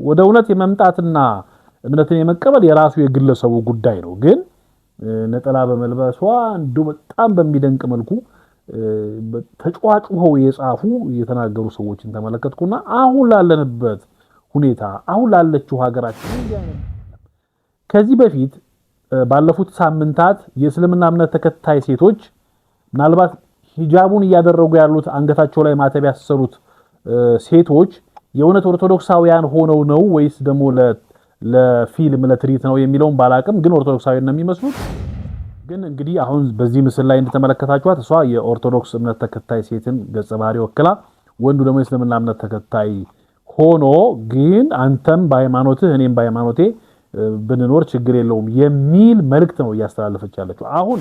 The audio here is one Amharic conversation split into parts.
ወደ እውነት የመምጣትና እምነትን የመቀበል የራሱ የግለሰቡ ጉዳይ ነው። ግን ነጠላ በመልበሷ እንደው በጣም በሚደንቅ መልኩ ተጫዋጭው የጻፉ የተናገሩ ሰዎችን ተመለከትኩና አሁን ላለንበት ሁኔታ አሁን ላለችው ሀገራችን ከዚህ በፊት ባለፉት ሳምንታት የእስልምና እምነት ተከታይ ሴቶች ምናልባት ሂጃቡን ያደረጉ ያሉት አንገታቸው ላይ ማተብ ያሰሩት ሴቶች የእውነት ኦርቶዶክሳውያን ሆነው ነው ወይስ ደግሞ ለፊልም ለትሪት ነው የሚለውን ባላቅም ግን ኦርቶዶክሳውያን ነው የሚመስሉት። ግን እንግዲህ አሁን በዚህ ምስል ላይ እንደተመለከታችኋት እሷ የኦርቶዶክስ እምነት ተከታይ ሴትን ገጸ ባህሪ ወክላ ወንዱ ደግሞ የእስልምና እምነት ተከታይ ሆኖ ግን አንተም በሃይማኖትህ እኔም በሃይማኖቴ ብንኖር ችግር የለውም የሚል መልእክት ነው እያስተላለፈች ያለችው። አሁን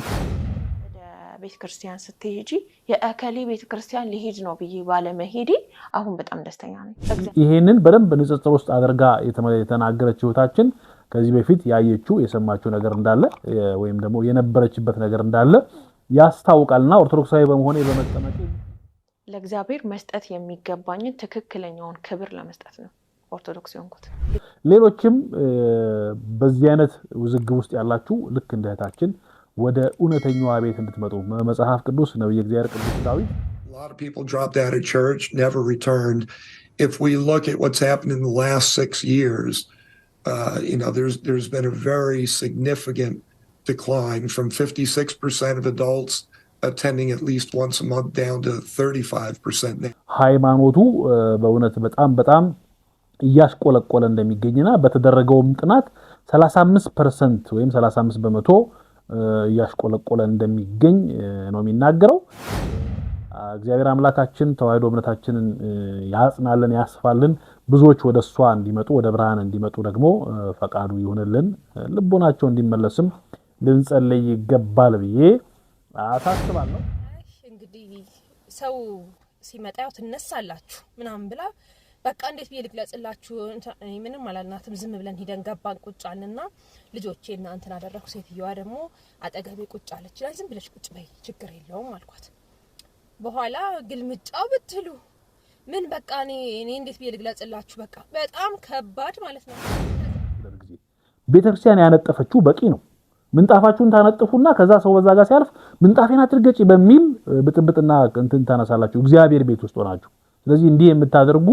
ቤተክርስቲያን ስትሄጂ የአከሊ ቤተክርስቲያን ሊሄድ ነው ብዬ ባለመሄዴ አሁን በጣም ደስተኛ ነኝ። ይሄንን በደንብ ንጽጽር ውስጥ አድርጋ የተናገረች ህይወታችን ከዚህ በፊት ያየችው የሰማችው ነገር እንዳለ ወይም ደግሞ የነበረችበት ነገር እንዳለ ያስታውቃልና ኦርቶዶክሳዊ በመሆኔ በመጠመቄ ለእግዚአብሔር መስጠት የሚገባኝን ትክክለኛውን ክብር ለመስጠት ነው ኦርቶዶክስ የሆንኩት። ሌሎችም በዚህ አይነት ውዝግብ ውስጥ ያላችሁ ልክ እንደ እህታችን ወደ እውነተኛው ቤት እንድትመጡ መጽሐፍ ቅዱስ ነብዩ እግዚአብሔር ቅዱስ ዳዊት A lot of people dropped out of church, never returned. If we look at what's happened in the last 6 years, there's been a very significant decline from 56% of adults attending at least once a month down to 35% now. ሃይማኖቱ በእውነት በጣም እያስቆለቆለ እንደሚገኝና በተደረገውም ጥናት 35% ወይም 35 በመቶ እያስቆለቆለ እንደሚገኝ ነው የሚናገረው። እግዚአብሔር አምላካችን ተዋህዶ እምነታችንን ያጽናልን ያስፋልን፣ ብዙዎች ወደሷ እንዲመጡ ወደ ብርሃን እንዲመጡ ደግሞ ፈቃዱ ይሁንልን፣ ልቦናቸው እንዲመለስም ልንጸልይ ይገባል ብዬ አሳስባለሁ። እንግዲህ ሰው ሲመጣ ያው ትነሳላችሁ ምናምን ብላ በቃ እንዴት ብዬ ልግለጽላችሁ ምንም አላልናትም። ዝም ብለን ሄደን ገባን ቁጭ አልንና ልጆቼና እንትን አደረኩ። ሴትዮዋ ደግሞ አጠገቤ ቁጭ አለች። ዝም ብለሽ ቁጭ በይ ችግር የለውም አልኳት። በኋላ ግልምጫው ብትሉ ምን በቃ እኔ እንዴት ብዬ ልግለጽላችሁ በቃ በጣም ከባድ ማለት ነው። ቤተክርስቲያን ያነጠፈችው በቂ ነው። ምንጣፋችሁን ታነጥፉና ከዛ ሰው በዛ ጋር ሲያልፍ ምንጣፌን አትርገጪ በሚል ብጥብጥና እንትን ታነሳላችሁ እግዚአብሔር ቤት ውስጥ ሆናችሁ። ስለዚህ እንዲህ የምታደርጉ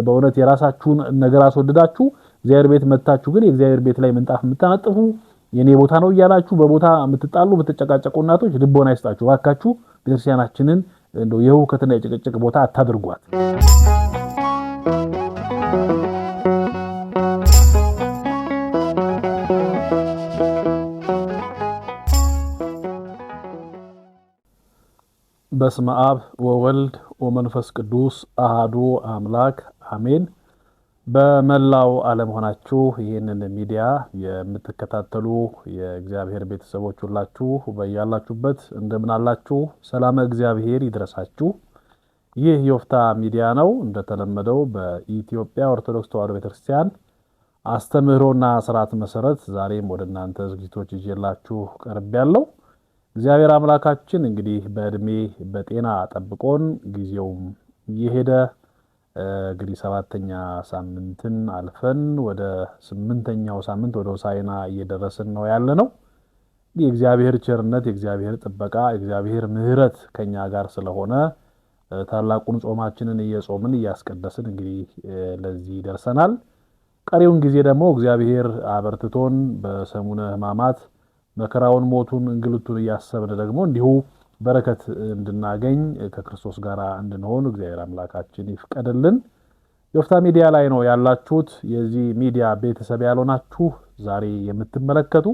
በእውነት የራሳችሁን ነገር አስወድዳችሁ እግዚአብሔር ቤት መጣችሁ ግን የእግዚአብሔር ቤት ላይ ምንጣፍ የምታነጥፉ የኔ ቦታ ነው እያላችሁ በቦታ የምትጣሉ የምትጨቃጨቁ እናቶች ልቦና ይስጣችሁ ባካችሁ። ቤተክርስቲያናችንን እንደው የሁከትና የጭቅጭቅ ቦታ አታድርጓት። በስመ አብ ወወልድ ወመንፈስ ቅዱስ አሃዱ አምላክ አሜን። በመላው ዓለም ሆናችሁ ይህንን ሚዲያ የምትከታተሉ የእግዚአብሔር ቤተሰቦች ሁላችሁ በያላችሁበት እንደምን አላችሁ? ሰላም እግዚአብሔር ይድረሳችሁ። ይህ የወፍታ ሚዲያ ነው። እንደተለመደው በኢትዮጵያ ኦርቶዶክስ ተዋሕዶ ቤተክርስቲያን አስተምህሮና ስርዓት መሰረት ዛሬም ወደ እናንተ ዝግጅቶች ይዤላችሁ ቀርቤያለሁ። እግዚአብሔር አምላካችን እንግዲህ በእድሜ በጤና ጠብቆን ጊዜውም እየሄደ እንግዲህ 7ኛ ሳምንትን አልፈን ወደ 8ኛው ሳምንት ወደ ሆሳዕና እየደረስን ነው ያለነው። የእግዚአብሔር ቸርነት የእግዚአብሔር ጥበቃ የእግዚአብሔር ምሕረት ከኛ ጋር ስለሆነ ታላቁን ጾማችንን እየጾምን እያስቀደስን እንግዲህ ለዚህ ደርሰናል። ቀሪውን ጊዜ ደግሞ እግዚአብሔር አበርትቶን በሰሙነ ሕማማት መከራውን ሞቱን እንግልቱን እያሰብን ደግሞ እንዲሁ በረከት እንድናገኝ ከክርስቶስ ጋር እንድንሆን እግዚአብሔር አምላካችን ይፍቀድልን። የወፍታ ሚዲያ ላይ ነው ያላችሁት። የዚህ ሚዲያ ቤተሰብ ያልሆናችሁ ዛሬ የምትመለከቱ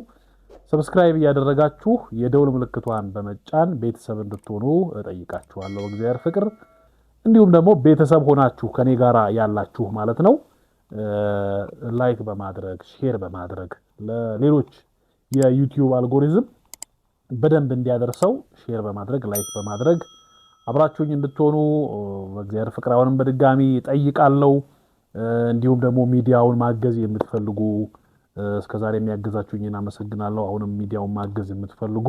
ሰብስክራይብ እያደረጋችሁ የደውል ምልክቷን በመጫን ቤተሰብ እንድትሆኑ እጠይቃችኋለሁ በእግዚአብሔር ፍቅር። እንዲሁም ደግሞ ቤተሰብ ሆናችሁ ከኔ ጋር ያላችሁ ማለት ነው ላይክ በማድረግ ሼር በማድረግ ለሌሎች የዩቲዩብ አልጎሪዝም በደንብ እንዲያደርሰው ሼር በማድረግ ላይክ በማድረግ አብራችሁኝ እንድትሆኑ በእግዚአብሔር ፍቅር አሁንም በድጋሚ ጠይቃለሁ። እንዲሁም ደግሞ ሚዲያውን ማገዝ የምትፈልጉ እስከዛሬ የሚያገዛችሁኝን አመሰግናለሁ። አሁንም ሚዲያውን ማገዝ የምትፈልጉ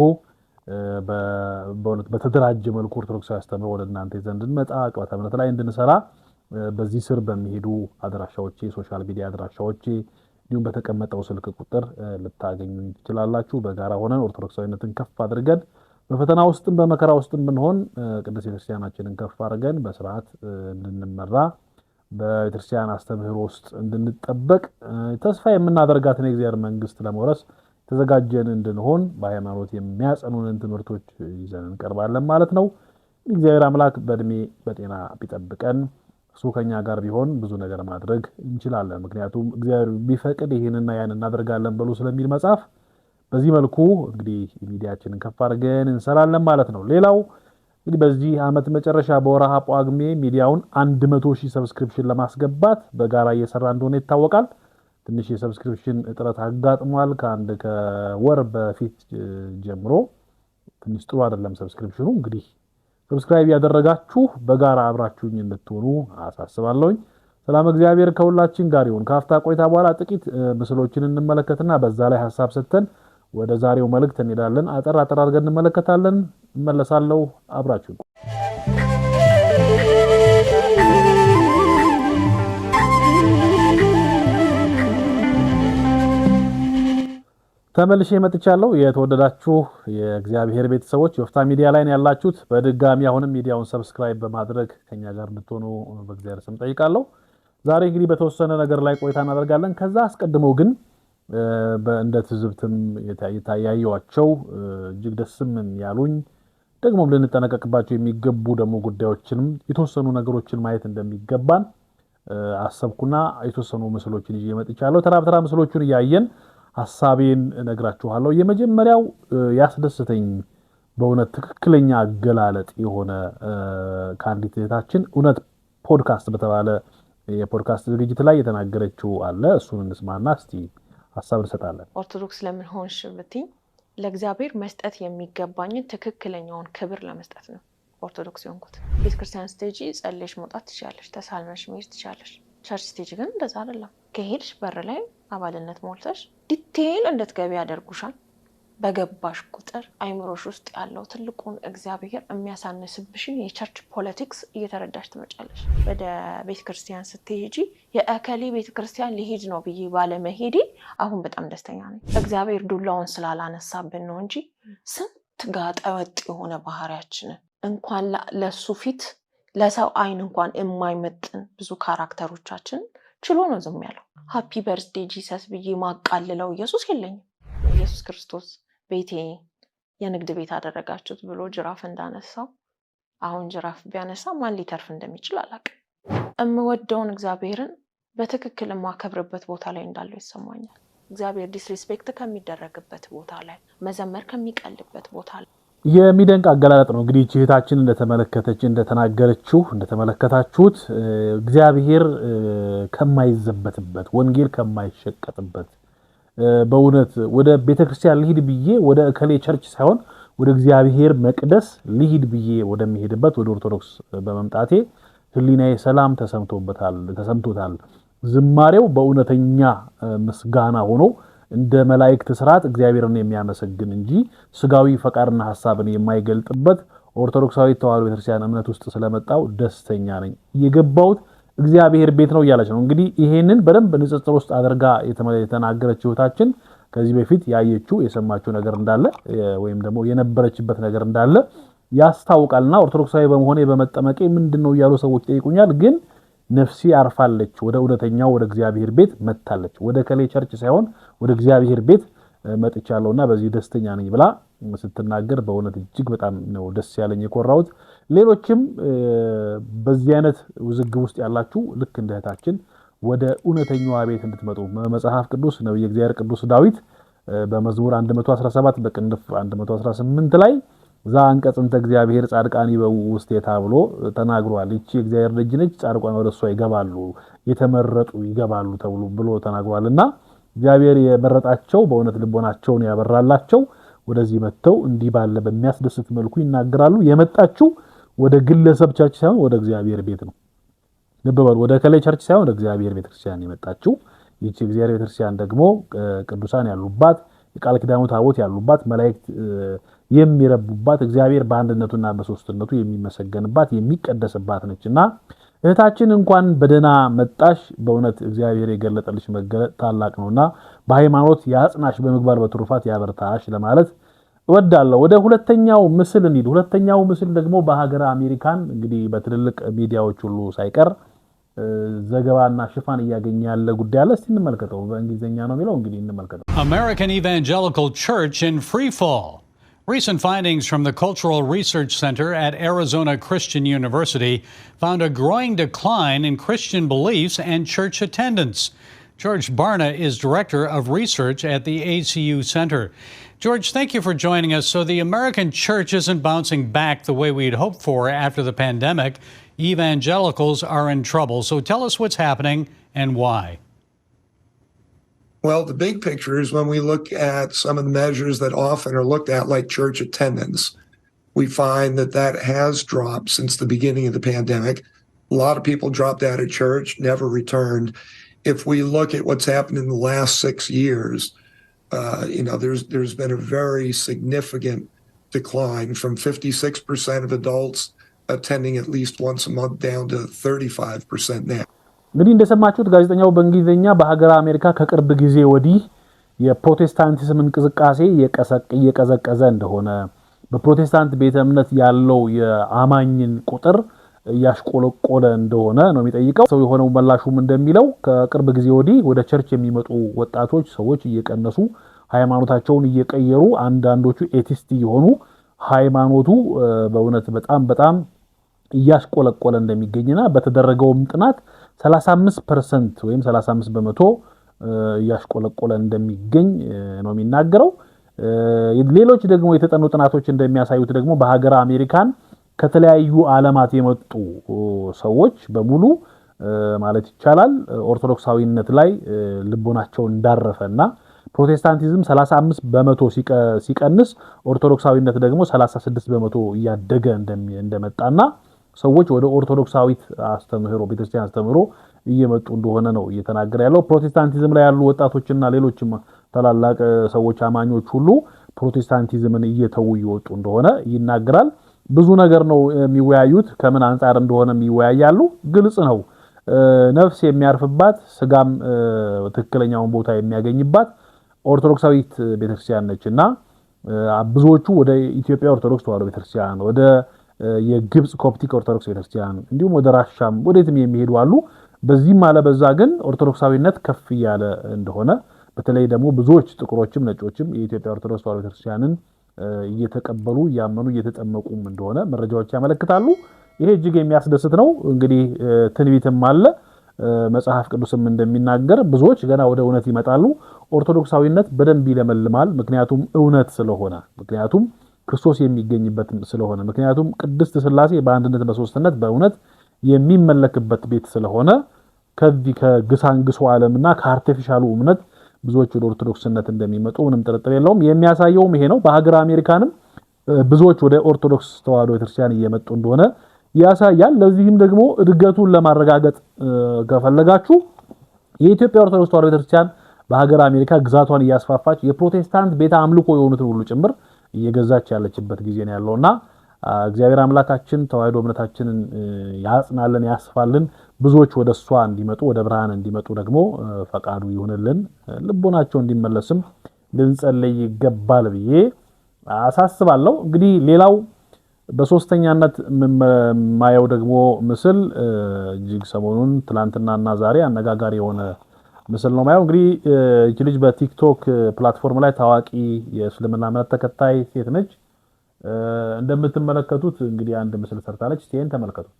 በእውነት በተደራጀ መልኩ ኦርቶዶክሳዊ አስተምህሮ ወደ እናንተ ዘንድ እንመጣ ቅባተ እምነት ላይ እንድንሰራ በዚህ ስር በሚሄዱ አድራሻዎቼ ሶሻል ሚዲያ አድራሻዎቼ እንዲሁም በተቀመጠው ስልክ ቁጥር ልታገኙኝ ትችላላችሁ። በጋራ ሆነን ኦርቶዶክሳዊነትን ከፍ አድርገን በፈተና ውስጥም በመከራ ውስጥም ብንሆን ቅድስት ቤተክርስቲያናችንን ከፍ አድርገን በስርዓት እንድንመራ በቤተክርስቲያን አስተምህሮ ውስጥ እንድንጠበቅ ተስፋ የምናደርጋትን የእግዚአብሔር መንግስት ለመውረስ ተዘጋጀን እንድንሆን በሃይማኖት የሚያጸኑንን ትምህርቶች ይዘን እንቀርባለን ማለት ነው። እግዚአብሔር አምላክ በእድሜ በጤና ቢጠብቀን እሱ ከኛ ጋር ቢሆን ብዙ ነገር ማድረግ እንችላለን። ምክንያቱም እግዚአብሔር ቢፈቅድ ይሄንና ያን እናደርጋለን ብሎ ስለሚል መጽሐፍ በዚህ መልኩ እንግዲህ ሚዲያችንን ከፍ አድርገን እንሰራለን ማለት ነው። ሌላው እንግዲህ በዚህ ዓመት መጨረሻ በወርሃ ጳጉሜ ሚዲያውን 100,000 ሰብስክሪፕሽን ለማስገባት በጋራ እየሰራ እንደሆነ ይታወቃል። ትንሽ የሰብስክሪፕሽን እጥረት አጋጥሟል። ከወር በፊት ጀምሮ ትንሽ ጥሩ አይደለም ሰብስክሪፕሽኑ። እንግዲህ ሰብስክራይብ ያደረጋችሁ በጋራ አብራችሁኝ እንድትሆኑ አሳስባለሁኝ። ሰላም እግዚአብሔር ከሁላችን ጋር ይሁን። ካፍታ ቆይታ በኋላ ጥቂት ምስሎችን እንመለከትና በዛ ላይ ሐሳብ ሰጥተን ወደ ዛሬው መልእክት እንሄዳለን። አጠር አድርገን እንመለከታለን። እመለሳለሁ። አብራችሁ ተመልሼ መጥቻለሁ። የተወደዳችሁ የእግዚአብሔር ቤተሰቦች የወፍታ ሚዲያ ላይ ያላችሁት በድጋሚ አሁንም ሚዲያውን ሰብስክራይብ በማድረግ ከኛ ጋር እንድትሆኑ በእግዚአብሔር ስም ጠይቃለሁ። ዛሬ እንግዲህ በተወሰነ ነገር ላይ ቆይታ እናደርጋለን። ከዛ አስቀድመው ግን እንደ ትዝብትም የታያዩዋቸው እጅግ ደስም ያሉኝ ደግሞም ልንጠነቀቅባቸው የሚገቡ ደግሞ ጉዳዮችንም የተወሰኑ ነገሮችን ማየት እንደሚገባን አሰብኩና የተወሰኑ ምስሎችን ይዤ መጥቻለሁ። ተራ ምስሎቹን እያየን ሐሳቤን እነግራችኋለሁ። የመጀመሪያው ያስደስተኝ በእውነት ትክክለኛ አገላለጥ የሆነ ከአንዲት እህታችን እውነት ፖድካስት በተባለ የፖድካስት ዝግጅት ላይ የተናገረችው አለ። እሱን እንስማና እስቲ ሐሳብ እንሰጣለን። ኦርቶዶክስ ለምን ሆንሽ ብትይ ለእግዚአብሔር መስጠት የሚገባኝን ትክክለኛውን ክብር ለመስጠት ነው ኦርቶዶክስ የሆንኩት። ቤተክርስቲያን ስቴጂ ጸልየሽ መውጣት ትችላለሽ፣ ተሳልመሽ መሄድ ትችላለሽ። ቸርች ስቴጅ ግን እንደዛ አይደለም። ከሄድሽ በር ላይ አባልነት ሞልተሽ ዲቴይል እንድትገቢ ያደርጉሻል። በገባሽ ቁጥር አይምሮሽ ውስጥ ያለው ትልቁን እግዚአብሔር የሚያሳንስብሽን የቸርች ፖለቲክስ እየተረዳሽ ትመጫለሽ። ወደ ቤተክርስቲያን ስትሄጂ የእከሌ ቤተክርስቲያን ሊሄድ ነው ብዬ ባለመሄዴ አሁን በጣም ደስተኛ ነኝ። እግዚአብሔር ዱላውን ስላላነሳብን ነው እንጂ ስንት ጋጠወጥ የሆነ ባህሪያችንን እንኳን ለሱ ፊት ለሰው አይን እንኳን የማይመጥን ብዙ ካራክተሮቻችን ችሎ ነው ዝም ያለው። ሃፒ በርዝዴ ጂሰስ ብዬ ማቃልለው ኢየሱስ የለኝም። ኢየሱስ ክርስቶስ ቤቴ የንግድ ቤት አደረጋችሁት ብሎ ጅራፍ እንዳነሳው አሁን ጅራፍ ቢያነሳ ማን ሊተርፍ እንደሚችል አላውቅም። እምወደውን እግዚአብሔርን በትክክል የማከብርበት ቦታ ላይ እንዳለው ይሰማኛል። እግዚአብሔር ዲስሪስፔክት ከሚደረግበት ቦታ ላይ፣ መዘመር ከሚቀልበት ቦታ ላይ የሚደንቅ አገላለጥ ነው። እንግዲህ እህታችን እንደተመለከታችሁት እግዚአብሔር ከማይዘበትበት ወንጌል ከማይሸቀጥበት በእውነት ወደ ቤተክርስቲያን ልሂድ ብዬ ወደ እከሌ ቸርች ሳይሆን ወደ እግዚአብሔር መቅደስ ልሂድ ብዬ ወደሚሄድበት ወደ ኦርቶዶክስ በመምጣቴ ህሊናዬ ሰላም ተሰምቶታል። ዝማሬው በእውነተኛ ምስጋና ሆኖ እንደ መላእክት ስርዓት እግዚአብሔርን የሚያመሰግን እንጂ ስጋዊ ፈቃድና ሐሳብን የማይገልጥበት ኦርቶዶክሳዊ ተዋሕዶ ቤተክርስቲያን እምነት ውስጥ ስለመጣው ደስተኛ ነኝ። የገባሁት እግዚአብሔር ቤት ነው እያለች ነው። እንግዲህ ይሄንን በደንብ ንጽጽር ውስጥ አድርጋ የተናገረችው እህታችን ከዚህ በፊት ያየችው የሰማችው ነገር እንዳለ ወይም ደግሞ የነበረችበት ነገር እንዳለ ያስታውቃልና ኦርቶዶክሳዊ በመሆኔ በመጠመቄ ምንድነው እያሉ ሰዎች ጠይቁኛል። ግን ነፍሲ አርፋለች፣ ወደ እውነተኛው ወደ እግዚአብሔር ቤት መጣለች። ወደ ከሌ ቸርች ሳይሆን ወደ እግዚአብሔር ቤት መጥቻለሁና በዚህ ደስተኛ ነኝ ብላ ስትናገር በእውነት እጅግ በጣም ነው ደስ ያለኝ የኮራሁት። ሌሎችም በዚህ አይነት ውዝግብ ውስጥ ያላችሁ ልክ እንደ እህታችን ወደ እውነተኛው ቤት እንድትመጡ መጽሐፍ ቅዱስ ነው የእግዚአብሔር ቅዱስ ዳዊት በመዝሙር 117 በቅንፍ 118 ላይ ዛ አንቀጽ እንተ እግዚአብሔር ጻድቃን ይበው ውስጤታ ብሎ ተናግሯል። እቺ እግዚአብሔር ልጅ ነች፣ ጻድቃን ወደሷ ይገባሉ፣ የተመረጡ ይገባሉ ተብሎ ብሎ ተናግሯልና እግዚአብሔር የመረጣቸው በእውነት ልቦናቸውን ያበራላቸው ወደዚህ መጥተው እንዲህ ባለ በሚያስደስት መልኩ ይናገራሉ። የመጣችው ወደ ግለሰብ ቸርች ሳይሆን ወደ እግዚአብሔር ቤት ነው። ልብ በሉ፣ ወደ ከሌ ቸርች ሳይሆን ወደ እግዚአብሔር ቤተክርስቲያን የመጣችው። ይቺ እግዚአብሔር ቤተክርስቲያን ደግሞ ቅዱሳን ያሉባት፣ የቃል ኪዳኑ ታቦት ያሉባት፣ መላእክት የሚረቡባት፣ እግዚአብሔር በአንድነቱና በሶስትነቱ የሚመሰገንባት የሚቀደስባት ነችና እህታችን እንኳን በደና መጣሽ በእውነት እግዚአብሔር የገለጠልሽ መገለጥ ታላቅ ነውና በሃይማኖት ያጽናሽ በመግባር በትሩፋት ያበርታሽ ለማለት እወዳለሁ። ወደ ሁለተኛው ምስል እንሂድ። ሁለተኛው ምስል ደግሞ በሀገረ አሜሪካን እንግዲህ በትልልቅ ሚዲያዎች ሁሉ ሳይቀር ዘገባና ሽፋን እያገኘ ያለ ጉዳይ አለ። እስቲ እንመልከተው። በእንግሊዝኛ ነው የሚለው እንግዲህ እንመልከተው። American Evangelical Church in free fall. Recent findings from the Cultural Research Center at Arizona Christian University found a growing decline in Christian beliefs and church attendance. George Barna is Director of Research at the ACU Center. George, thank you for joining us. So the American church isn't bouncing back the way we'd hoped for after the pandemic. Evangelicals are in trouble. So tell us what's happening and why. Well, the big picture is when we look at some of the measures that often are looked at, like church attendance, we find that that has dropped since the beginning of the pandemic. A lot of people dropped out of church, never returned. If we look at what's happened in the last 6 years, there's been a very significant decline from 56% of adults attending at least once a month down to 35% now. እንግዲህ እንደሰማችሁት ጋዜጠኛው በእንግሊዝኛ በሀገረ አሜሪካ ከቅርብ ጊዜ ወዲህ የፕሮቴስታንቲዝም እንቅስቃሴ እየቀዘቀዘ እንደሆነ በፕሮቴስታንት ቤተ እምነት ያለው የአማኝን ቁጥር ያሽቆለቆለ እንደሆነ ነው የሚጠይቀው። ሰው የሆነው መላሹም እንደሚለው ከቅርብ ጊዜ ወዲህ ወደ ቸርች የሚመጡ ወጣቶች ሰዎች እየቀነሱ ሃይማኖታቸውን እየቀየሩ አንዳንዶቹ ኤቲስት የሆኑ ሃይማኖቱ በእውነት በጣም እያሽቆለቆለ እንደሚገኝና በተደረገው ጥናት 35% ወይም 35% እያሽቆለቆለ እንደሚገኝ ነው የሚናገረው። ሌሎች ደግሞ የተጠኑ ጥናቶች እንደሚያሳዩት ደግሞ በሀገረ አሜሪካን ከተለያዩ ዓለማት የመጡ ሰዎች በሙሉ ማለት ይቻላል ኦርቶዶክሳዊነት ላይ ልቦናቸው እንዳረፈና ፕሮቴስታንቲዝም 35% ሲቀንስ ኦርቶዶክሳዊነት ደግሞ 36% እያደገ እንደመጣና ሰዎች ወደ ኦርቶዶክሳዊት አስተምህሮ ቤተክርስቲያን አስተምህሮ እየመጡ እንደሆነ ነው እየተናገረ ያለው። ፕሮቴስታንቲዝም ላይ ያሉ ወጣቶችና ሌሎችም ታላላቅ ሰዎች አማኞች ሁሉ ፕሮቴስታንቲዝምን እየተው ይወጡ እንደሆነ ይናገራል። ብዙ ነገር ነው የሚወያዩት። ከምን አንፃር እንደሆነ የሚወያያሉ። ግልጽ ነው። ነፍስ የሚያርፍባት ስጋም ትክክለኛውን ቦታ የሚያገኝባት ኦርቶዶክሳዊት ቤተክርስቲያን ነችና ብዙዎቹ ወደ ኢትዮጵያ ኦርቶዶክስ ተዋሕዶ ቤተክርስቲያን፣ ወደ የግብጽ ኮፕቲክ ኦርቶዶክስ ቤተክርስቲያን እንዲሁም ወደ ራሻም ወደትም የሚሄዱ አሉ። በዚህም አለ በዛ ግን ኦርቶዶክሳዊነት ከፍ ያለ እንደሆነ በተለይ ደግሞ ብዙዎች ጥቁሮችም ነጮችም የኢትዮጵያ ኦርቶዶክስ ተዋሕዶ ቤተክርስቲያንን እየተቀበሉ ያመኑ እየተጠመቁም እንደሆነ መረጃዎች ያመለክታሉ። ይሄ እጅግ የሚያስደስት ነው። እንግዲህ ትንቢትም አለ መጽሐፍ ቅዱስም እንደሚናገር ብዙዎች ገና ወደ እውነት ይመጣሉ። ኦርቶዶክሳዊነት በደንብ ይለመልማል። ምክንያቱም እውነት ስለሆነ፣ ምክንያቱም ክርስቶስ የሚገኝበት ስለሆነ፣ ምክንያቱም ቅድስት ሥላሴ በአንድነት በሶስትነት በእውነት የሚመለክበት ቤት ስለሆነ ከዚህ ከግሳንግሱ ዓለምና ከአርቲፊሻሉ እምነት ብዙዎች ወደ ኦርቶዶክስነት እንደሚመጡ ምንም ጥርጥር የለውም። የሚያሳየውም ይሄ ነው። በሀገረ አሜሪካንም ብዙዎች ወደ ኦርቶዶክስ ተዋሕዶ ቤተክርስቲያን እየመጡ እንደሆነ ያሳያል። ለዚህም ደግሞ እድገቱን ለማረጋገጥ ከፈለጋችሁ የኢትዮጵያ ኦርቶዶክስ ተዋሕዶ ቤተክርስቲያን በሀገረ አሜሪካ ግዛቷን እያስፋፋች የፕሮቴስታንት ቤተ አምልኮ የሆኑትን ሁሉ ጭምር እየገዛች ያለችበት ጊዜ ነው ያለውና እግዚአብሔር አምላካችን ተዋሕዶ እምነታችንን ያጽናልን፣ ያስፋልን። ብዙዎች ወደ እሷ እንዲመጡ ወደ ብርሃን እንዲመጡ ደግሞ ፈቃዱ ይሁንልን። ልቦናቸው እንዲመለስም ልንጸልይ ይገባል ብዬ አሳስባለሁ። እንግዲህ ሌላው በሶስተኛነት የማየው ደግሞ ምስል እጅግ ሰሞኑን ትላንትናና ዛሬ አነጋጋሪ የሆነ ምስል ነው ማየው። እንግዲህ እቺ ልጅ በቲክቶክ ፕላትፎርም ላይ ታዋቂ የእስልምና እምነት ተከታይ ሴት ነች። እንደምትመለከቱት እንግዲህ አንድ ምስል ሰርታለች። ይሄን ተመልከቱት።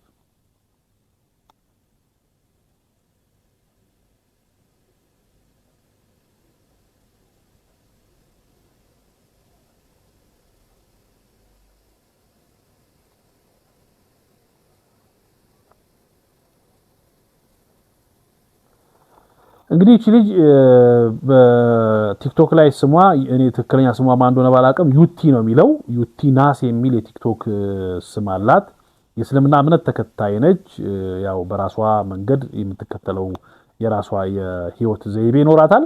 እንግዲህ እቺ ልጅ በቲክቶክ ላይ ስሟ እኔ ትክክለኛ ስሟ ማን እንደሆነ ባላቀም ዩቲ ነው የሚለው። ዩቲ ናስ የሚል የቲክቶክ ስም አላት። የእስልምና እምነት ተከታይ ነች። ያው በራሷ መንገድ የምትከተለው የራሷ የህይወት ዘይቤ ይኖራታል።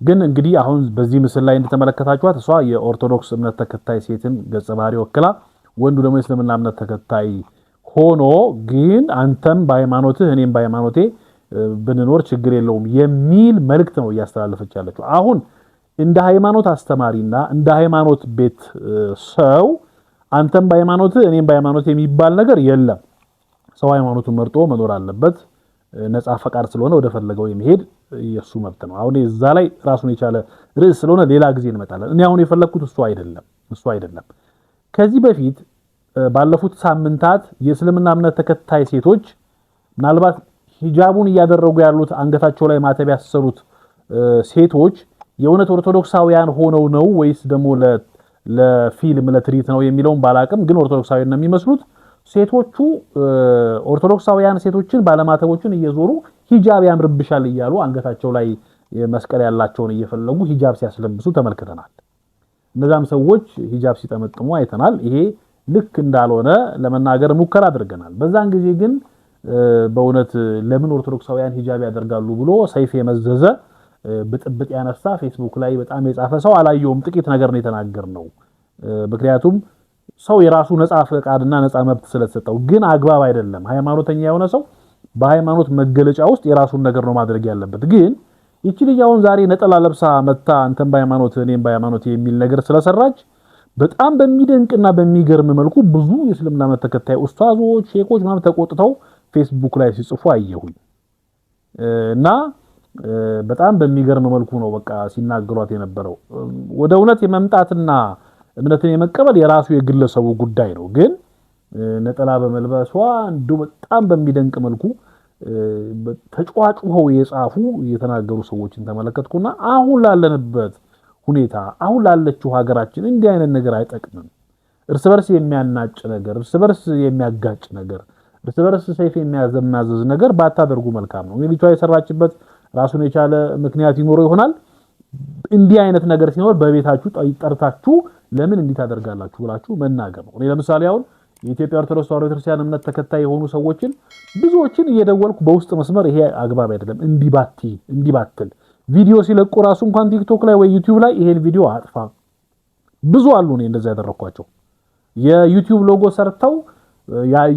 ግን እንግዲህ አሁን በዚህ ምስል ላይ እንደተመለከታችኋት እሷ የኦርቶዶክስ እምነት ተከታይ ሴትን ገጸ ባህሪ ወክላ፣ ወንዱ ደግሞ የእስልምና እምነት ተከታይ ሆኖ ግን አንተም በሃይማኖትህ እኔም በሃይማኖቴ ብንኖር ችግር የለውም የሚል መልእክት ነው እያስተላለፈች ያለችው። አሁን እንደ ሃይማኖት አስተማሪና እንደ ሃይማኖት ቤት ሰው አንተም በሃይማኖትህ እኔም በሃይማኖቴ የሚባል ነገር የለም። ሰው ሃይማኖቱን መርጦ መኖር አለበት። ነፃ ፈቃድ ስለሆነ ወደ ፈለገው የሚሄድ የሱ መብት ነው። አሁን እዛ ላይ ራሱን የቻለ ርዕስ ስለሆነ ሌላ ጊዜ እንመጣለን። እኔ አሁን የፈለኩት እሱ አይደለም። ከዚህ በፊት ባለፉት ሳምንታት የእስልምና እምነት ተከታይ ሴቶች ምናልባት ሂጃቡን እያደረጉ ያሉት አንገታቸው ላይ ማተብ ያሰሩት ሴቶች የእውነት ኦርቶዶክሳውያን ሆነው ነው ወይስ ደግሞ ለፊልም ለትርኢት ነው የሚለውን ባላቅም ግን ኦርቶዶክሳውያን ነው የሚመስሉት። ሴቶቹ ኦርቶዶክሳውያን ሴቶችን ባለማተቦችን እየዞሩ ሂጃብ ያምርብሻል እያሉ አንገታቸው ላይ መስቀል ያላቸውን እየፈለጉ ሂጃብ ሲያስለብሱ ተመልክተናል። እነዛም ሰዎች ሂጃብ ሲጠመጥሙ አይተናል። ይሄ ልክ እንዳልሆነ ለመናገር ሙከራ አድርገናል። በዛን ጊዜ ግን በእውነት ለምን ኦርቶዶክሳውያን ሂጃብ ያደርጋሉ ብሎ ሰይፍ የመዘዘ ብጥብጥ ያነሳ ፌስቡክ ላይ በጣም የጻፈ ሰው አላየውም። ጥቂት ነገር ነው የተናገርነው። ምክንያቱም ሰው የራሱ ነፃ ፈቃድና ነፃ መብት ስለተሰጠው ግን አግባብ አይደለም። ሃይማኖተኛ የሆነ ሰው በሃይማኖት መገለጫ ውስጥ የራሱን ነገር ነው ማድረግ ያለበት። ግን ይቺ ልጅ አሁን ዛሬ ነጠላ ለብሳ መታ አንተም በሃይማኖት እኔም በሃይማኖት የሚል ነገር ስለሰራች በጣም በሚደንቅና በሚገርም መልኩ ብዙ የእስልምና እምነት ተከታይ ኡስታዞች፣ ሼኮች ምናምን ተቆጥተው ፌስቡክ ላይ ሲጽፉ አየሁኝ እና በጣም በሚገርም መልኩ ነው በቃ ሲናገሯት የነበረው። ወደ እውነት የመምጣትና እምነትን የመቀበል የራሱ የግለሰቡ ጉዳይ ነው። ግን ነጠላ በመልበሷ እንደው በጣም በሚደንቅ መልኩ ተጫዋጩው የጻፉ የተናገሩ ሰዎችን ተመለከትኩና አሁን ላለንበት ሁኔታ አሁን ላለችው ሀገራችን እንዲህ አይነት ነገር አይጠቅምም። እርስ በርስ የሚያናጭ ነገር፣ እርስ በርስ የሚያጋጭ ነገር፣ እርስ በርስ ሰይፍ የሚያዘማዘዝ ነገር ባታደርጉ መልካም ነው። ልጅቷ የሰራችበት ራሱን የቻለ ምክንያት ይኖረው ይሆናል። እንዲህ አይነት ነገር ሲኖር በቤታችሁ ጠርታችሁ ለምን እንዲህ ታደርጋላችሁ ብላችሁ መናገር ነው። እኔ ለምሳሌ አሁን የኢትዮጵያ ኦርቶዶክስ ተዋሕዶ ቤተክርስቲያን እምነት ተከታይ የሆኑ ሰዎችን ብዙዎችን እየደወልኩ በውስጥ መስመር ይሄ አግባብ አይደለም እንዲህ ባትል ቪዲዮ ሲለቁ ራሱ እንኳን ቲክቶክ ላይ ወይ ዩቲዩብ ላይ ይሄን ቪዲዮ አጥፋ ብዙ አሉ። እኔ እንደዛ ያደረኳቸው የዩቲዩብ ሎጎ ሰርተው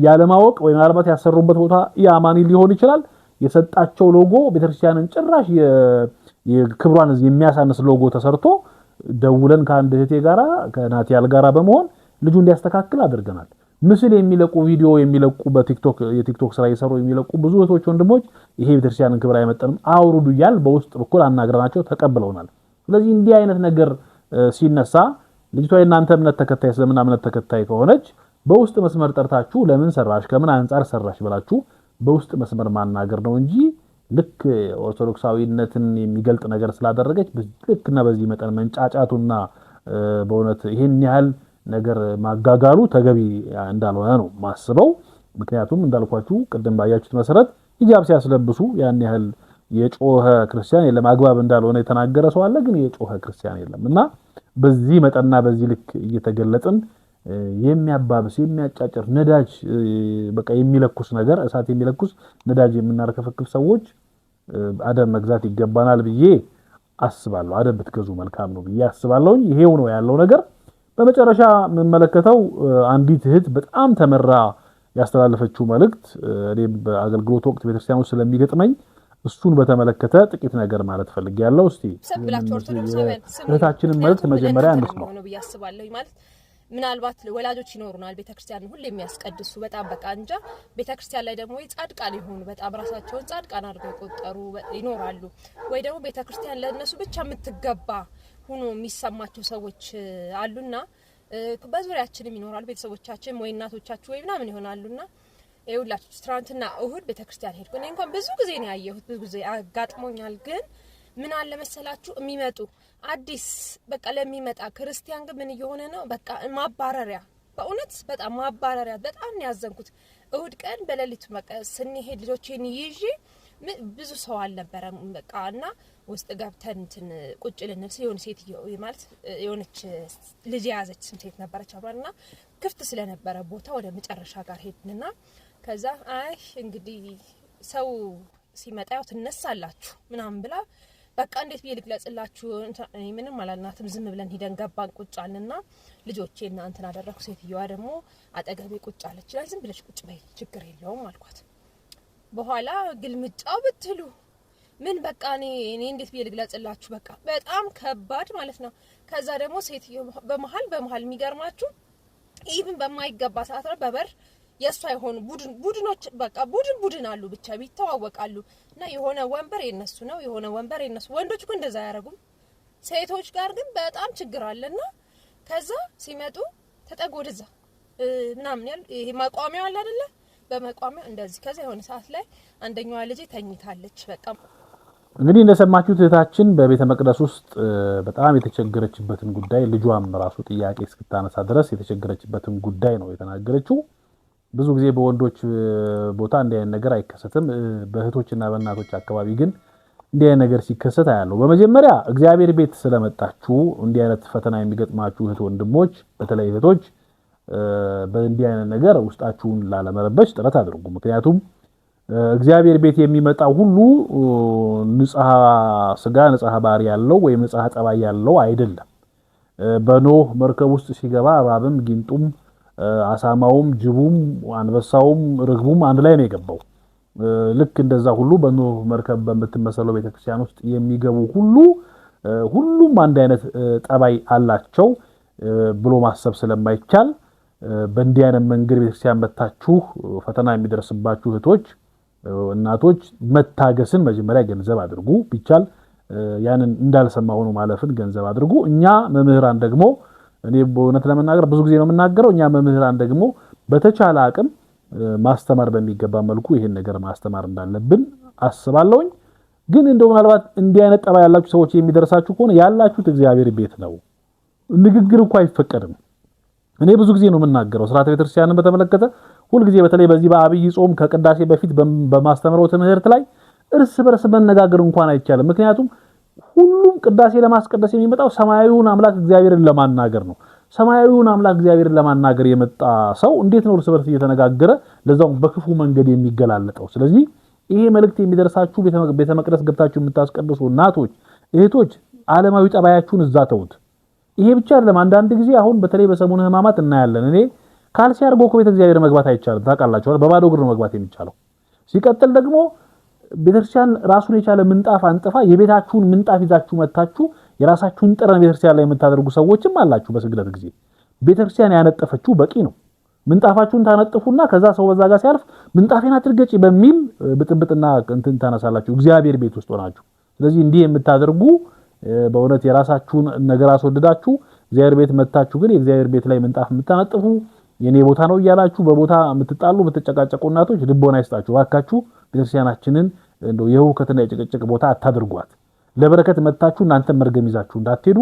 ያለማወቅ ወይ ምናልባት ያሰሩበት ቦታ ያማኒ ሊሆን ይችላል የሰጣቸው ሎጎ ቤተክርስቲያንን ጭራሽ የክብሯን የሚያሳንስ ሎጎ ተሰርቶ ደውለን ከአንድ እህቴ ጋራ ከናቲያል ጋራ በመሆን ልጁ እንዲያስተካክል አድርገናል። ምስል የሚለቁ ቪዲዮ የሚለቁ የቲክቶክ ስራ እየሰሩ የሚለቁ ብዙ እህቶች ወንድሞች ይሄ ቤተክርስቲያንን ክብር አይመጥንም አውርዱ እያል በውስጥ በኩል አናግረናቸው ተቀብለውናል። ስለዚህ እንዲህ አይነት ነገር ሲነሳ ልጅቷ የእናንተ እምነት ተከታይ ስለምን እምነት ተከታይ ከሆነች በውስጥ መስመር ጠርታችሁ ለምን ሰራሽ ከምን አንፃር ሰራሽ ብላችሁ በውስጥ መስመር ማናገር ነው እንጂ ልክ ኦርቶዶክሳዊነትን የሚገልጥ ነገር ስላደረገች ልክና በዚህ መጠን መንጫጫቱና በእውነት ይሄን ያህል ነገር ማጋጋሉ ተገቢ እንዳልሆነ ነው ማስበው። ምክንያቱም እንዳልኳችሁ ቅድም ባያችሁት መሰረት ሂጃብ ሲያስለብሱ ያን ያህል የጮኸ ክርስቲያን የለም። አግባብ እንዳልሆነ የተናገረ ሰው አለ፣ ግን የጮኸ ክርስቲያን የለም። እና በዚህ መጠንና በዚህ ልክ እየተገለጥን የሚያባብስ የሚያጫጭር ነዳጅ በቃ የሚለኩስ ነገር እሳት የሚለኩስ ነዳጅ የምናርከፈክፍ ሰዎች አደብ መግዛት ይገባናል ብዬ አስባለሁ። አደብ ብትገዙ መልካም ነው ብዬ አስባለሁ። ይሄው ነው ያለው ነገር። በመጨረሻ የምንመለከተው አንዲት እህት በጣም ተመራ ያስተላለፈችው መልእክት እኔም በአገልግሎት ወቅት ቤተክርስቲያን ውስጥ ስለሚገጥመኝ እሱን በተመለከተ ጥቂት ነገር ማለት ፈልጌያለሁ። እስቲ እህታችንን መልእክት መጀመሪያ እንስማው ነው ብዬ አስባለሁ። ማለት ምናልባት ወላጆች ይኖሩናል ቤተክርስቲያን ሁሉ የሚያስቀድሱ በጣም በቃ እንጃ ቤተክርስቲያን ላይ ደግሞ ጻድቃን ይሆኑ በጣም ራሳቸውን ጻድቃን አድርገው የቆጠሩ ይኖራሉ። ወይ ደግሞ ቤተክርስቲያን ለነሱ ብቻ የምትገባ ሆኖ የሚሰማቸው ሰዎች አሉና በዙሪያችንም ይኖራሉ። ቤተሰቦቻችን ወይ እናቶቻችን ወይ ምናምን ይሆናሉና ይውላችሁ ትራንትና እሁድ ቤተክርስቲያን ሄድኩ። እኔ እንኳን ብዙ ጊዜ ነው ያየሁት፣ ብዙ ጊዜ አጋጥሞኛል። ግን ምን አለ መሰላችሁ የሚመጡ አዲስ በቃ ለሚመጣ ክርስቲያን ግን ምን እየሆነ ነው በቃ ማባረሪያ፣ በእውነት በጣም ማባረሪያ። በጣም ነው ያዘንኩት። እሁድ ቀን በሌሊቱ በቃ ስንሄድ ልጆቼን ይዤ ብዙ ሰው አልነበረም በቃ እና ውስጥ ገብተን እንትን ቁጭ ልንል ሲሆን ሴት ማለት የሆነች ልጅ ያዘች ሴት ነበረች አብራና ክፍት ስለነበረ ቦታ ወደ መጨረሻ ጋር ሄድንና ከዛ አይ እንግዲህ ሰው ሲመጣ ያው ትነሳላችሁ ምናምን ብላ በቃ እንዴት ብዬ ልግለጽላችሁ እኔ ምንም አላልናትም ዝም ብለን ሂደን ገባን ቁጭ አልንና ልጆቼና እንትን አደረኩ ሴትዮዋ ደግሞ አጠገቤ ቁጭ አለች ይላል ዝም ብለሽ ቁጭ በይ ችግር የለውም አልኳት በኋላ ግልምጫው ብትሉ ምን በቃ እኔ እንዴት ብዬ ልግለጽላችሁ በቃ በጣም ከባድ ማለት ነው ከዛ ደግሞ ሴትዮዋ በመሃል የሚገርማችሁ ኢቭን በማይገባ ሰዓት ነው በበር የሷ ይሆን ቡድኖች በቃ ቡድን አሉ ብቻ ቢተዋወቃሉ እና የሆነ ወንበር የነሱ ነው የሆነ ወንበር የነሱ ወንዶች እኮ እንደዛ ያረጉም ሴቶች ጋር ግን በጣም ችግር አለና ከዛ ሲመጡ ተጠጎድዛ ምናምን ያል ይሄ ማቋሚያው አለ አይደለ በመቋሚያው እንደዚህ ከዛ የሆነ ሰዓት ላይ አንደኛዋ ልጅ ተኝታለች በቃ እንግዲህ እንደሰማችሁት እህታችን በቤተ መቅደስ ውስጥ በጣም የተቸገረችበትን ጉዳይ ልጇም ራሱ ጥያቄ እስክታነሳ ድረስ የተቸገረችበትን ጉዳይ ነው የተናገረችው ብዙ ጊዜ በወንዶች ቦታ እንዲህ አይነት ነገር አይከሰትም በእህቶችና በእናቶች አካባቢ ግን እንዲህ አይነት ነገር ሲከሰት አያለው በመጀመሪያ እግዚአብሔር ቤት ስለመጣችሁ እንዲህ አይነት ፈተና የሚገጥማችሁ እህት ወንድሞች በተለይ እህቶች በእንዲህ አይነት ነገር ውስጣችሁን ላለመረበሽ ጥረት አድርጉ ምክንያቱም እግዚአብሔር ቤት የሚመጣው ሁሉ ንጹህ ስጋ ንጹህ ባህሪ ያለው ወይም ንጹህ ጸባይ ያለው አይደለም በኖህ መርከብ ውስጥ ሲገባ እባብም ጊንጡም አሳማውም ጅቡም አንበሳውም ርግቡም አንድ ላይ ነው የገባው ልክ እንደዛ ሁሉ በኖህ መርከብ በመተመሰለው ቤተክርስቲያን ውስጥ የሚገቡ ሁሉም አንድ አይነት ጸባይ አላቸው ብሎ ማሰብ ስለማይቻል በእንዲህ አይነት መንገድ ቤተክርስቲያን መጣችሁ ፈተና የሚደርስባችሁ እህቶች እናቶች መታገስን መጀመሪያ ገንዘብ አድርጉ ቢቻል ያንን እንዳልሰማ ሆኖ ማለፍን ገንዘብ አድርጉ እኛ መምህራን ደግሞ እኔ በእውነት ለመናገር ብዙ ጊዜ ነው የምናገረው እኛ መምህራን ደግሞ በተቻለ አቅም ማስተማር በሚገባ መልኩ ይሄን ነገር ማስተማር እንዳለብን አስባለሁኝ ግን እንደው ምናልባት እንዲህ አይነት ጠባይ ያላችሁ ሰዎች የሚደርሳችሁ ከሆነ ያላችሁት እግዚአብሔር ቤት ነው ንግግር እንኳን አይፈቀድም እኔ ብዙ ጊዜ ነው የምናገረው ሥርዓተ ቤተክርስቲያንን በተመለከተ ሁሉ ጊዜ በተለይ በዚህ በአብይ ጾም ከቅዳሴ በፊት በማስተምረው ትምህርት ላይ እርስ በርስ መነጋገር እንኳን አይቻልም ምክንያቱም ሁሉም ቅዳሴ ለማስቀደስ የሚመጣው ሰማያዊውን አምላክ እግዚአብሔርን ለማናገር ነው ሰማያዊውን አምላክ እግዚአብሔርን ለማናገር የመጣ ሰው እንዴት ነው እርስ በርስ እየተነጋገረ ለዛው በክፉ መንገድ የሚገላለጠው ስለዚህ ይሄ መልእክት የሚደርሳችሁ ቤተ መቅደስ ገብታችሁ የምታስቀድሱ እናቶች እህቶች ዓለማዊ ጠባያችሁን እዛ ተውት ይሄ ብቻ አይደለም አንዳንድ ጊዜ አሁን በተለይ በሰሙነ ሕማማት እናያለን እኔ ካልሲ አርጎ ከቤተ እግዚአብሔር መግባት አይቻልም ታውቃላችሁ በባዶ እግር ነው መግባት የሚቻለው ሲቀጥል ደግሞ ቤተክርስቲያን ራሱን የቻለ ምንጣፍ አንጥፋ የቤታችሁን ምንጣፍ ይዛችሁ መጣችሁ የራሳችሁን ጠረን ቤተክርስቲያን ላይ የምታደርጉ ሰዎችም አላችሁ በስግደት ጊዜ ቤተክርስቲያን ያነጠፈችው በቂ ነው ምንጣፋችሁን ታነጥፉና ከዛ ሰው በዛ ጋር ሲያልፍ ምንጣፌን አትርገጪ በሚል ብጥብጥና እንትን ታነሳላችሁ እግዚአብሔር ቤት ውስጥ ሆናችሁ ስለዚህ እንዲህ የምታደርጉ በእውነት የራሳችሁን ነገር አስወድዳችሁ እግዚአብሔር ቤት መጣችሁ ግን የእግዚአብሔር ቤት ላይ ምንጣፍ የምታነጥፉ የኔ ቦታ ነው ይያላችሁ በቦታ የምትጣሉ የምትጨቃጨቁ እናቶች ልቦና ይስጣችሁ ባካችሁ ቤተክርስቲያናችንን እንደው የሁከትና የጭቅጭቅ ቦታ አታድርጓት ለበረከት መጣችሁ እናንተ መርገም ይዛችሁ እንዳትሄዱ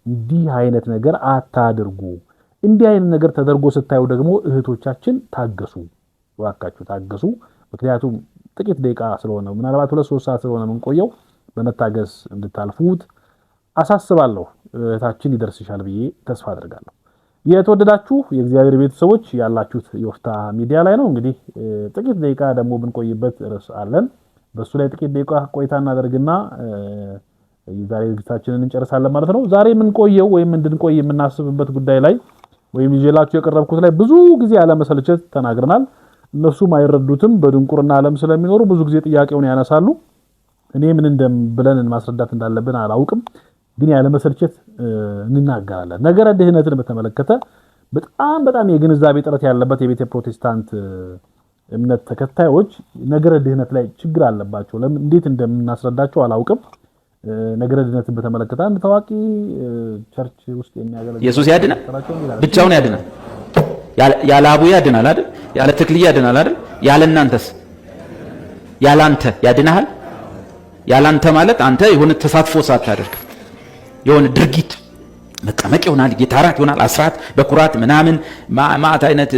እንዲህ አይነት ነገር አታድርጉ እንዲህ አይነት ነገር ተደርጎ ስታዩ ደግሞ እህቶቻችን ታገሱ ባካችሁ ታገሱ ምክንያቱም ጥቂት ደቂቃ ስለሆነ ምናልባት 2-3 ሰዓት ስለሆነ የምንቆየው በመታገስ እንድታልፉት አሳስባለሁ እህታችን ይደርስሻል ብዬ ተስፋ አደርጋለሁ የተወደዳችሁ የእግዚአብሔር ቤተሰቦች ያላችሁት የወፍታ ሚዲያ ላይ ነው እንግዲህ ጥቂት ደቂቃ ደግሞ ብንቆይበት ርዕስ አለን በሱ ላይ ጥቂት ደቂቃ ቆይታ እናደርግና ዛሬ ዝግጅታችንን እንጨርሳለን ማለት ነው ዛሬ የምንቆየው ወይም እንድንቆይ የምናስብበት ጉዳይ ላይ ወይም ይዤላችሁ የቀረብኩት ላይ ብዙ ጊዜ አለመሰልቸት ተናግረናል እነሱም አይረዱትም በድንቁርና ዓለም ስለሚኖሩ ብዙ ጊዜ ጥያቄውን ያነሳሉ እኔ ምን እንደምብለን ማስረዳት እንዳለብን አላውቅም ግን ያለ መሰልቸት እንናገራለን ነገረ ድህነትን በተመለከተ በጣም የግንዛቤ ጥረት ያለበት የቤተ ፕሮቴስታንት እምነት ተከታዮች ነገረ ድህነት ላይ ችግር አለባቸው ለምን እንዴት እንደምናስረዳቸው አላውቅም ነገረ ድህነትን በተመለከተ አንድ ታዋቂ ቸርች ውስጥ የሚያገለግል ኢየሱስ ያድናል ብቻውን ያድናል ያለ አቡ ያድናል አይደል ያለ ተክልያ ያድናል አይደል ያለ እናንተስ ያለ አንተ ያድናል ያለ አንተ ማለት አንተ የሆነ ተሳትፎ ሳታደርግ የሆነ ድርጊት መቀመቅ ይሆናል ጌታራት ይሆናል አስራት በኩራት ምናምን ማአት አይነት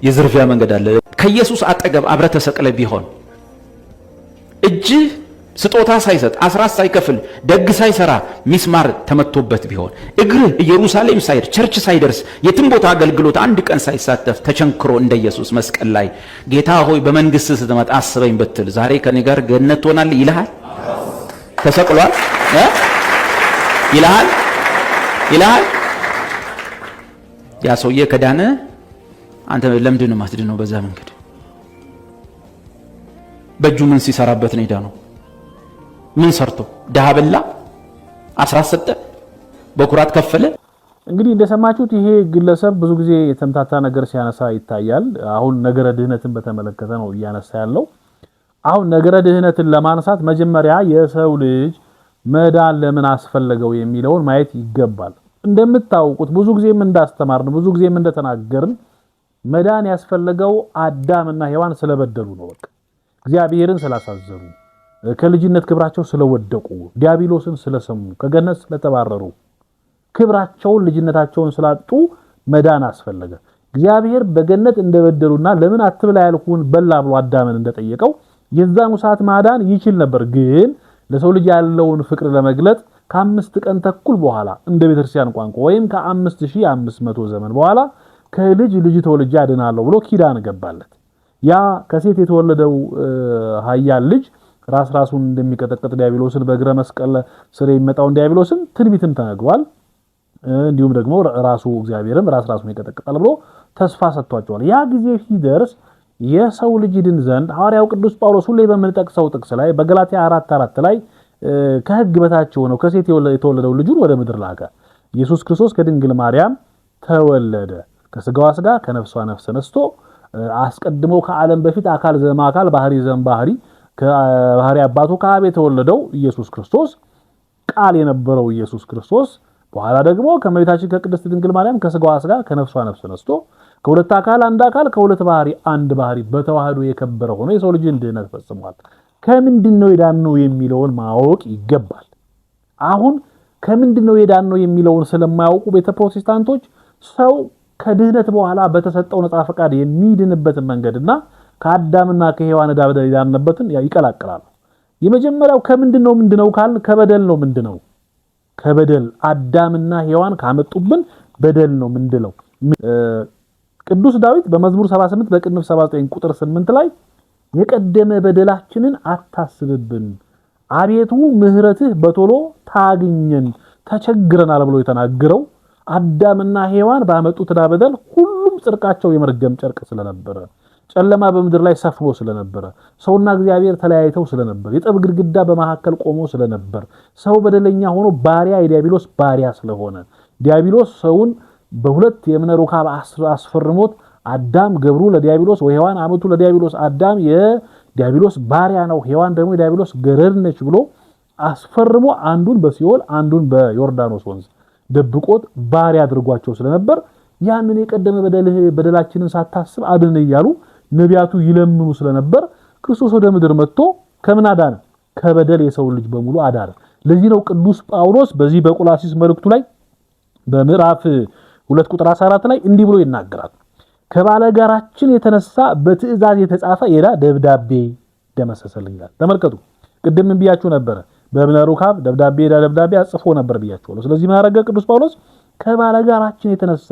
የዝርፊያ መንገድ አለ ከኢየሱስ አጠገብ አብረ ተሰቅለ ቢሆን እጅ ስጦታ ሳይሰጥ አስራት ሳይከፍል ደግ ሳይሰራ ሚስማር ተመቶበት ቢሆን እግር ኢየሩሳሌም ሳይር ቸርች ሳይደርስ የትም ቦታ አገልግሎት አንድ ቀን ሳይሳተፍ ተቸንክሮ እንደ ኢየሱስ መስቀል ላይ ጌታ ሆይ በመንግስት ስትመጣ አስበኝ ብትል ዛሬ ከኔ ጋር ገነት ሆናል ይልሃል ተሰቅሏል ይልሃል ያ ሰውዬ ከዳነ አንተ ለምንድን ነው ማትድነው? በዛ መንገድ በእጁ ምን ሲሰራበት ነው የዳነው? ምን ሰርቶ ደሃ በላ፣ አስራት ሰጠ፣ በኩራት ከፈለ? እንግዲህ እንደሰማችሁት ይሄ ግለሰብ ብዙ ጊዜ የተምታታ ነገር ሲያነሳ ይታያል። አሁን ነገረ ድህነትን በተመለከተ ነው እያነሳ ያለው። አሁን ነገረ ድህነትን ለማንሳት መጀመሪያ የሰው ልጅ መዳን ለምን አስፈለገው የሚለውን ማየት ይገባል። እንደምታውቁት ብዙ ጊዜም እንዳስተማርን ብዙ ጊዜም እንደተናገርን መዳን ያስፈለገው አዳምና ሔዋን ስለበደሉ ነው። በቃ እግዚአብሔርን ስላሳዘኑ፣ ከልጅነት ክብራቸው ስለወደቁ፣ ዲያብሎስን ስለሰሙ፣ ከገነት ስለተባረሩ፣ ክብራቸውን ልጅነታቸውን ስላጡ መዳን አስፈለገ። እግዚአብሔር በገነት እንደበደሉና ለምን አትብላ ያልኩህን በላ ብሎ አዳምን እንደጠየቀው የዛኑ ሰዓት ማዳን ይችል ነበር። ግን ለሰው ልጅ ያለውን ፍቅር ለመግለጥ ከ5 ቀን ተኩል በኋላ እንደ ቤተክርስቲያን ቋንቋ ወይም ከ5500 ዘመን በኋላ ከልጅ ልጅ ተወልጄ አድናለሁ ብሎ ኪዳን ገባለት። ያ ከሴት የተወለደው ኃያል ልጅ ራሱን እንደሚቀጠቅጥ ዲያብሎስን በእግረ መስቀል ስር የሚመጣውን ዲያብሎስን ትንቢትም ተነግሯል። እንዲሁም ደግሞ ራሱ እግዚአብሔርም ራሱን ይቀጠቅጣል ብሎ ተስፋ ሰጥቷቸዋል። ያ ጊዜ ሲደርስ የሰው ልጅ ድን ዘንድ ሐዋርያው ቅዱስ ጳውሎስ ሁሌ በምንጠቅሰው ጥቅስ ላይ በገላትያ 4:4 ላይ ከሕግ በታች ሆነው ከሴት የተወለደው ልጁን ወደ ምድር ላከ። ኢየሱስ ክርስቶስ ከድንግል ማርያም ተወለደ። ከስጋዋ ስጋ ከነፍሷ ነፍስ ነስቶ አስቀድሞ ከዓለም በፊት አካል ዘማካል ባህሪ ዘምባህሪ ከባህሪ አባቱ ከአብ የተወለደው ኢየሱስ ክርስቶስ ቃል የነበረው ኢየሱስ ክርስቶስ በኋላ ደግሞ ከመቤታችን ከቅድስት ድንግል ማርያም ከስጋዋ ስጋ ከነፍሷ ነፍስ ነስቶ ከሁለት አካል አንድ አካል ከሁለት ባህሪ አንድ ባህሪ በተዋህዶ የከበረ ሆኖ የሰው ልጅን ድህነት ፈጽሟል። ከምንድነው የዳነው የሚለውን ማወቅ ይገባል። አሁን ከምንድነው የዳነው የሚለውን ስለማያውቁ ቤተ ፕሮቴስታንቶች ሰው ከድህነት በኋላ በተሰጠው ነፃ ፈቃድ የሚድንበትን መንገድና ከአዳምና ከሔዋን ዕዳ በደል የዳነበትን ይቀላቅላሉ። የመጀመሪያው ከምንድነው ካል ከበደል ነው። ምንድነው ከበደል አዳምና ሔዋን ካመጡብን በደል ነው ምንድነው። ቅዱስ ዳዊት በመዝሙር 78 በቅንፍ 79 ቁጥር 8 ላይ የቀደመ በደላችንን አታስብብን፣ አቤቱ ምሕረትህ በቶሎ ታግኘን፣ ተቸግረናል ብሎ የተናገረው አዳምና ሔዋን ባመጡት ዕዳ በደል ሁሉም ጽድቃቸው የመርገም ጨርቅ ስለነበረ፣ ጨለማ በምድር ላይ ሰፍኖ ስለነበረ፣ ሰውና እግዚአብሔር ተለያይተው ስለነበር፣ የጠብ ግድግዳ በመካከል ቆሞ ስለነበር፣ ሰው በደለኛ ሆኖ ባሪያ የዲያብሎስ ባሪያ ስለሆነ፣ ዲያብሎስ ሰውን በሁለት የእምነ ሩካብ አስፈርሞት አዳም ገብሩ ለዲያብሎስ ወሔዋን አመቱ ለዲያብሎስ፣ አዳም የዲያብሎስ ባሪያ ነው፣ ሔዋን ደግሞ የዲያብሎስ ገረድ ነች ብሎ አስፈርሞ አንዱን በሲኦል አንዱን በዮርዳኖስ ወንዝ ደብቆት ባሪያ አድርጓቸው ስለነበር ያንን የቀደመ በደላችንን ሳታስብ አድን እያሉ ነቢያቱ ይለምኑ ስለነበር ክርስቶስ ወደ ምድር መጥቶ ከምን አዳነ? ከበደል የሰው ልጅ በሙሉ አዳነ። ለዚህ ነው ቅዱስ ጳውሎስ በዚህ በቆላሲስ መልእክቱ ላይ በምዕራፍ 2 ቁጥር 14 ላይ እንዲህ ብሎ ይናገራል። ከባለጋራችን የተነሳ በትእዛዝ የተጻፈ የዕዳ ደብዳቤ ደመሰሰልኝ ይላል። ተመልከቱ፣ ቅድም ብያችሁ ነበር በእምነ ሩካብ ደብዳቤ የዕዳ ደብዳቤ አጽፎ ነበር ብያችኋለሁ። ስለዚህ ምን አደረገ ቅዱስ ጳውሎስ? ከባለጋራችን የተነሳ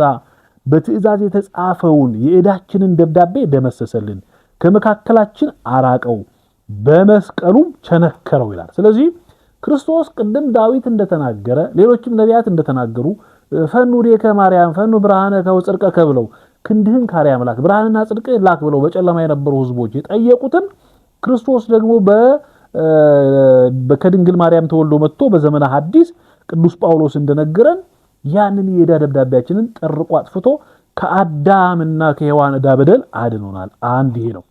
በትእዛዝ የተጻፈውን የዕዳችንን ደብዳቤ ደመሰሰልን፣ ከመካከላችን አራቀው፣ በመስቀሉም ቸነከረው ይላል። ስለዚህ ክርስቶስ ቅድም ዳዊት እንደተናገረ ሌሎችም ነቢያት እንደተናገሩ ፈኑ ዴከ ማርያም ፈኑ ብርሃነ ከወጽድቀከ ብለው ክንድህን ካሪያ አምላክ ብርሃንና ጽድቅ ላክ ብለው በጨለማ የነበሩ ህዝቦች የጠየቁትን ክርስቶስ ደግሞ ከድንግል ማርያም ተወልዶ መጥቶ በዘመነ ሐዲስ ቅዱስ ጳውሎስ እንደነገረን ያንን የዕዳ ደብዳቤያችንን ጠርቆ አጥፍቶ ከአዳምና ከሔዋን ዕዳ በደል አድኖናል። አንድ ይሄ ነው።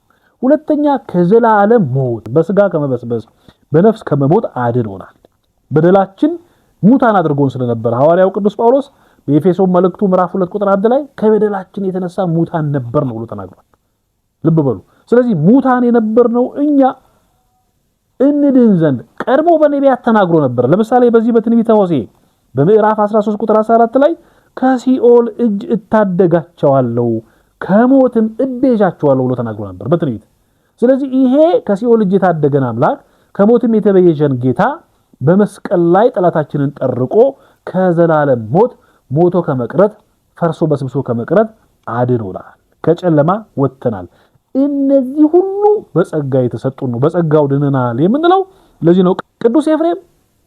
ሁለተኛ ከዘላለም ሞት በስጋ ከመበስበስ በነፍስ ከመሞት አድኖናል። በደላችን ሙታን አድርጎን ስለነበር ሐዋርያው ቅዱስ ጳውሎስ በኤፌሶን መልእክቱ ምዕራፍ 2 ቁጥር 1 ላይ ከበደላችን የተነሳ ሙታን ነበር ነው ብሎ ተናግሯል። ልብ በሉ። ስለዚህ ሙታን የነበርነው እኛ እንድን ዘንድ ቀድሞ በነቢያት ተናግሮ ነበር። ለምሳሌ በዚህ በትንቢተ ሆሴዕ በምዕራፍ 13 ቁጥር 14 ላይ ከሲኦል እጅ እታደጋቸዋለሁ ከሞትም እቤዣቸዋለሁ ብሎ ተናግሮ ነበር በትንቢት። ስለዚህ ይሄ ከሲኦል እጅ የታደገን አምላክ ከሞትም የተቤዠን ጌታ በመስቀል ላይ ጠላታችንን ጠርቆ ከዘላለም ሞት ሞቶ ከመቅረት ፈርሶ በስብሶ ከመቅረት አድኖናል። ከጨለማ ወጥተናል። እነዚህ ሁሉ በጸጋ የተሰጡን ነው። በጸጋው ድነናል የምንለው ለዚህ ነው። ቅዱስ ኤፍሬም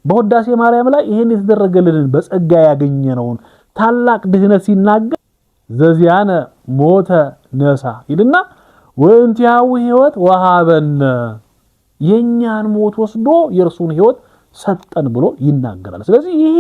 በውዳሴ ማርያም ላይ ይሄን የተደረገልንን በጸጋ ያገኘነውን ታላቅ ድህነት ሲናገር ዘዚያነ ሞተ ነሳ ይልና ወእንቲያው ሕይወት ወሃበነ የኛን ሞት ወስዶ የርሱን ሕይወት ሰጠን ብሎ ይናገራል። ስለዚህ ይሄ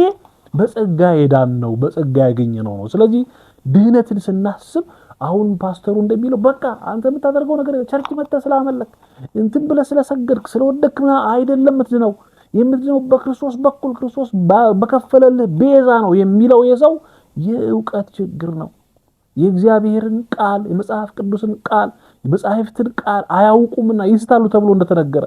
በጸጋ የዳን ነው፣ በጸጋ ያገኘነው ነው። ስለዚህ ድህነትን ስናስብ አሁን ፓስተሩ እንደሚለው በቃ አንተ የምታደርገው ነገር ቸርች መጥተህ ስላመለክ እንትን ብለህ ስለሰገድክ ስለወደክ አይደለም የምትድነው። የምትድነው በክርስቶስ በኩል ክርስቶስ በከፈለልህ ቤዛ ነው የሚለው የሰው የእውቀት ችግር ነው። የእግዚአብሔርን ቃል የመጽሐፍ ቅዱስን ቃል የመጽሐፍትን ቃል አያውቁምና ይስታሉ ተብሎ እንደተነገረ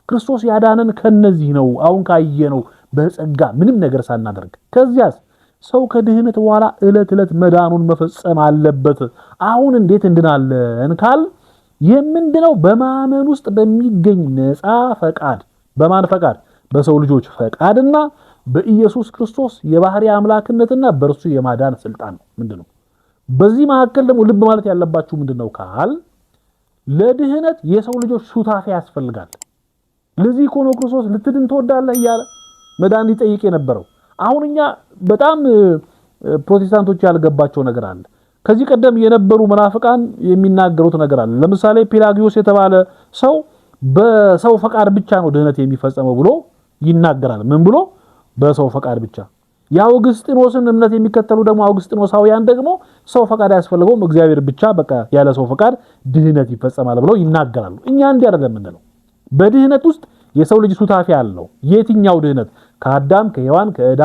ክርስቶስ ያዳነን ከነዚህ ነው። አሁን ካየነው በጸጋ ምንም ነገር ሳናደርግ ከዚያስ ሰው ከድህነት በኋላ እለት እለት መዳኑን መፈጸም አለበት። አሁን እንዴት እንድናለን ካል የምንድነው በማመን ውስጥ በሚገኝ ነፃ ፈቃድ። በማን ፈቃድ? በሰው ልጆች ፈቃድና በኢየሱስ ክርስቶስ የባህሪ አምላክነትና በእርሱ የማዳን ስልጣን ነው። ምንድነው? በዚህ መካከል ደግሞ ልብ ማለት ያለባችሁ ምንድነው ካል ለድህነት የሰው ልጆች ሱታፌ ያስፈልጋል። ለዚህ እኮ ነው ክርስቶስ ልትድን ትወዳለህ እያለ መዳን ይጠይቅ የነበረው። አሁን እኛ በጣም ፕሮቴስታንቶች ያልገባቸው ነገር አለ። ከዚህ ቀደም የነበሩ መናፍቃን የሚናገሩት ነገር አለ። ለምሳሌ ፒላጊዮስ የተባለ ሰው በሰው ፈቃድ ብቻ ነው ድህነት የሚፈጸመው ብሎ ይናገራል። ምን ብሎ? በሰው ፈቃድ ብቻ። የአውግስጢኖስን እምነት የሚከተሉ ደግሞ አውግስጢኖሳውያን ደግሞ ሰው ፈቃድ ያስፈልገውም እግዚአብሔር ብቻ በቃ ያለ ሰው ፈቃድ ድህነት ይፈጸማል ብለው ይናገራሉ። እኛ እንዲህ አይደለም የምንለው። በድህነት ውስጥ የሰው ልጅ ሱታፌ አለው። የትኛው ድህነት? ከአዳም ከሔዋን ከዕዳ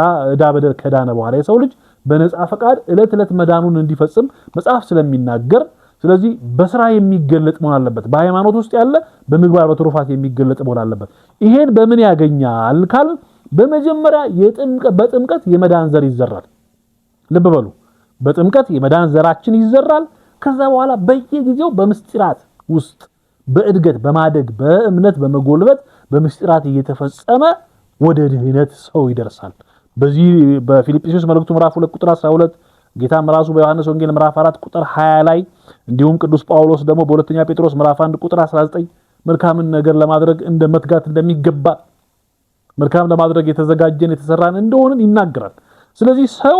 በደል ከዳነ በኋላ የሰው ልጅ በነፃ ፈቃድ እለት እለት መዳኑን እንዲፈጽም መጽሐፍ ስለሚናገር፣ ስለዚህ በስራ የሚገለጥ መሆን አለበት። በሃይማኖት ውስጥ ያለ በምግባር በትሩፋት የሚገለጥ መሆን አለበት። ይሄን በምን ያገኛል ካል በመጀመሪያ በጥምቀት የመዳን ዘር ይዘራል። ልብ በሉ፣ በጥምቀት የመዳን ዘራችን ይዘራል። ከዛ በኋላ በየጊዜው በምስጢራት ውስጥ በእድገት በማደግ በእምነት በመጎልበት በምስጢራት እየተፈጸመ ወደ ድህነት ሰው ይደርሳል። በዚህ በፊልጵስዩስ መልእክቱ ምዕራፍ 2 ቁጥር 12 ጌታም ራሱ በዮሐንስ ወንጌል ምዕራፍ 4 ቁጥር 20 ላይ እንዲሁም ቅዱስ ጳውሎስ ደግሞ በሁለተኛ ጴጥሮስ ምዕራፍ 1 ቁጥር 19 መልካምን ነገር ለማድረግ እንደ መትጋት እንደሚገባ መልካም ለማድረግ የተዘጋጀን የተሰራን እንደሆነን ይናገራል። ስለዚህ ሰው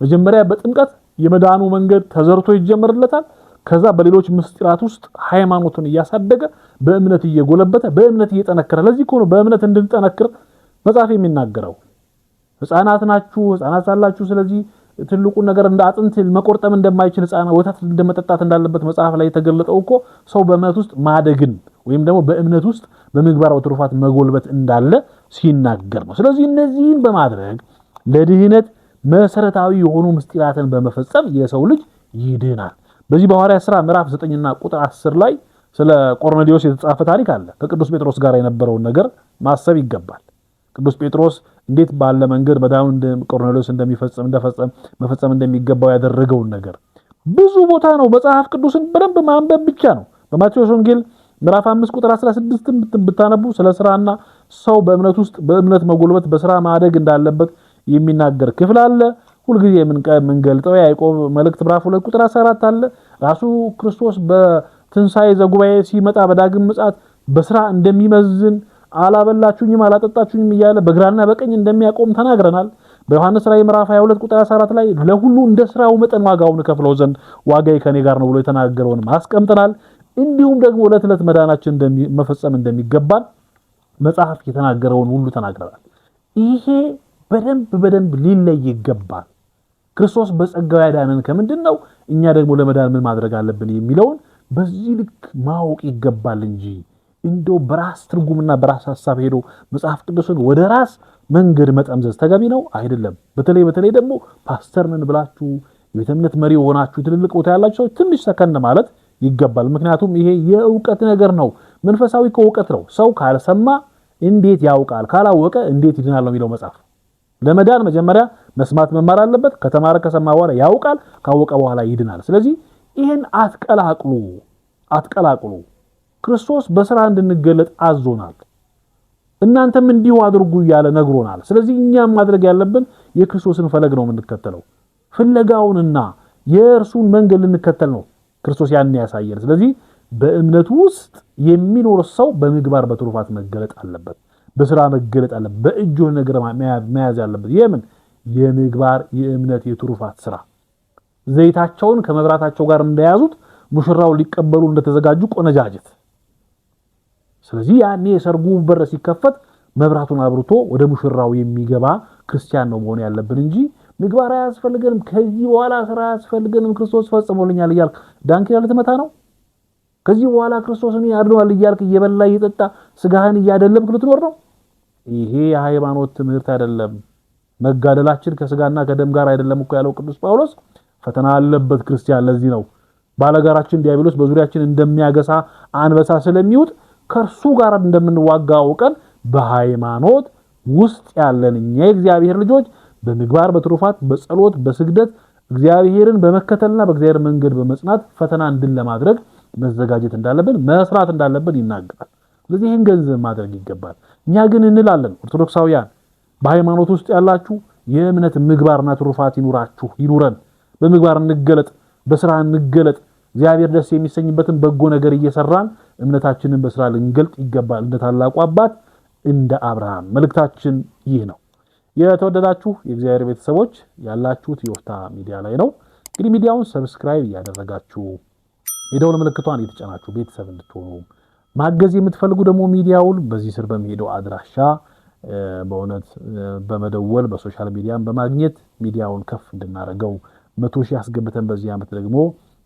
መጀመሪያ በጥምቀት የመዳኑ መንገድ ተዘርቶ ይጀመርለታል። ከዛ በሌሎች ምስጢራት ውስጥ ሃይማኖቱን እያሳደገ በእምነት እየጎለበተ በእምነት እየጠነከረ። ለዚህ እኮ ነው በእምነት እንድንጠነክር መጽሐፍ የሚናገረው። ሕፃናት ናችሁ፣ ሕፃናት ሳላችሁ ስለዚህ ትልቁን ነገር እንደ አጥንት መቆርጠም እንደማይችል ሕፃናት ወተት እንደመጠጣት እንዳለበት መጽሐፍ ላይ የተገለጠው እኮ ሰው በእምነት ውስጥ ማደግን ወይም ደግሞ በእምነት ውስጥ በምግባር በትሩፋት መጎልበት እንዳለ ሲናገር ነው። ስለዚህ እነዚህን በማድረግ ለድህነት መሰረታዊ የሆኑ ምስጢራትን በመፈጸም የሰው ልጅ ይድናል። በዚህ በሐዋርያት ሥራ ምዕራፍ 9 እና ቁጥር 10 ላይ ስለ ቆርኔሌዎስ የተጻፈ ታሪክ አለ። ከቅዱስ ጴጥሮስ ጋር የነበረውን ነገር ማሰብ ይገባል። ቅዱስ ጴጥሮስ እንዴት ባለ መንገድ መዳኑን ቆርኔሌዎስ መፈጸም እንደሚገባው ያደረገውን ነገር ብዙ ቦታ ነው። መጽሐፍ ቅዱስን በደንብ ማንበብ ብቻ ነው። በማቴዎስ ወንጌል ምዕራፍ 5 ቁጥር 16 ብታነቡ ስለ ስራና ሰው በእምነት ውስጥ በእምነት መጎልበት በስራ ማደግ እንዳለበት የሚናገር ክፍል አለ። ሁልጊዜ የምንገልጠው ያዕቆብ መልእክት ምዕራፍ 2 ቁጥር 14 አለ። ራሱ ክርስቶስ በትንሣኤ ዘጉባኤ ሲመጣ በዳግም ምጽአት በስራ እንደሚመዝን አላበላችሁኝም አላጠጣችሁኝም እያለ በግራና በቀኝ እንደሚያቆም ተናግረናል። በዮሐንስ ራዕይ ምዕራፍ 22 ቁጥር 14 ላይ ለሁሉ እንደ ስራው መጠን ዋጋውን ከፍለው ዘንድ ዋጋዬ ከኔ ጋር ነው ብሎ የተናገረውን ማስቀምጠናል። እንዲሁም ደግሞ ዕለት ዕለት መዳናችን መፈጸም እንደሚገባን መጽሐፍ የተናገረውን ሁሉ ተናግረናል። ይሄ በደንብ ሊለይ ይገባል። ክርስቶስ በጸጋው ያዳነን ከምንድነው? እኛ ደግሞ ለመዳን ምን ማድረግ አለብን የሚለውን በዚህ ልክ ማወቅ ይገባል እንጂ እንደው በራስ ትርጉምና በራስ ሐሳብ ሄዶ መጽሐፍ ቅዱስን ወደ ራስ መንገድ መጠምዘዝ ተገቢ ነው አይደለም። በተለይ ደግሞ ፓስተር ነን ብላችሁ የቤተ እምነት መሪ ሆናችሁ ትልልቅ ቦታ ያላችሁ ሰዎች ትንሽ ሰከን ማለት ይገባል። ምክንያቱም ይሄ የእውቀት ነገር ነው። መንፈሳዊ እውቀት ነው። ሰው ካልሰማ እንዴት ያውቃል? ካላወቀ እንዴት ይድናል ነው የሚለው መጽሐፍ። ለመዳን መጀመሪያ መስማት መማር አለበት። ከተማረ ከሰማ በኋላ ያውቃል። ካወቀ በኋላ ይድናል። ስለዚህ ይሄን አትቀላቅሉ። ክርስቶስ በስራ እንድንገለጥ አዞናል። እናንተም እንዲሁ አድርጉ እያለ ነግሮናል። ስለዚህ እኛም ማድረግ ያለብን የክርስቶስን ፈለግ ነው የምንከተለው። ፍለጋውንና የእርሱን መንገድ ልንከተል ነው ክርስቶስ ያን ያሳየን። ስለዚህ በእምነቱ ውስጥ የሚኖር ሰው በምግባር በትሩፋት መገለጥ አለበት። በስራ መገለጥ አለ በእጁ ነገር መያዝ ያለበት የምን የምግባር የእምነት የትሩፋት ስራ ዘይታቸውን ከመብራታቸው ጋር እንደያዙት ሙሽራው ሊቀበሉ እንደተዘጋጁ ቆነጃጅት ስለዚህ ያኔ የሰርጉ በር ሲከፈት መብራቱን አብርቶ ወደ ሙሽራው የሚገባ ክርስቲያን ነው መሆን ያለብን እንጂ ምግባር አያስፈልገንም ከዚህ በኋላ ስራ አያስፈልገንም ክርስቶስ ፈጽሞልኛል ይያልክ ዳንኪራ ልትመታ ነው ከዚህ በኋላ ክርስቶስን ያድነዋል ይያልክ እየበላ እየጠጣ ስጋህን እያደለብክ ልትኖር ነው ይሄ የሃይማኖት ትምህርት አይደለም መጋደላችን ከስጋና ከደም ጋር አይደለም እኮ ያለው ቅዱስ ጳውሎስ ፈተና አለበት ክርስቲያን ለዚህ ነው ባለጋራችን ዲያብሎስ በዙሪያችን እንደሚያገሳ አንበሳ ስለሚውጥ ከርሱ ጋር እንደምንዋጋ አውቀን በሃይማኖት ውስጥ ያለን እኛ የእግዚአብሔር ልጆች በምግባር በትሩፋት በጸሎት በስግደት እግዚአብሔርን በመከተልና በእግዚአብሔር መንገድ በመጽናት ፈተና እንድን ለማድረግ መዘጋጀት እንዳለብን መስራት እንዳለብን ይናገራል ስለዚህ ይህን ገንዘብ ማድረግ ይገባል እኛ ግን እንላለን ኦርቶዶክሳውያን በሃይማኖት ውስጥ ያላችሁ የእምነት ምግባርና ትሩፋት ይኑረን በምግባር እንገለጥ በስራ እንገለጥ እግዚአብሔር ደስ የሚሰኝበትን በጎ ነገር እየሰራን እምነታችንን በስራ ልንገልጥ ይገባል እንደ ታላቁ አባት እንደ አብርሃም መልእክታችን ይህ ነው የተወደዳችሁ የእግዚአብሔር ቤተሰቦች ያላችሁት የወፍታ ሚዲያ ላይ ነው እንግዲህ ሚዲያውን ሰብስክራይብ ያደረጋችሁ የደወል ምልክቷን እየተጫናችሁ ቤተሰብ እንድትሆኑ ማገዝ የምትፈልጉ ደግሞ ሚዲያውን በዚህ ስር በሚሄደው አድራሻ በእውነት በመደወል በሶሻል ሚዲያም በማግኘት ሚዲያውን ከፍ እንድናረገው 100,000 ያስገብተን በዚህ ዓመት ደግሞ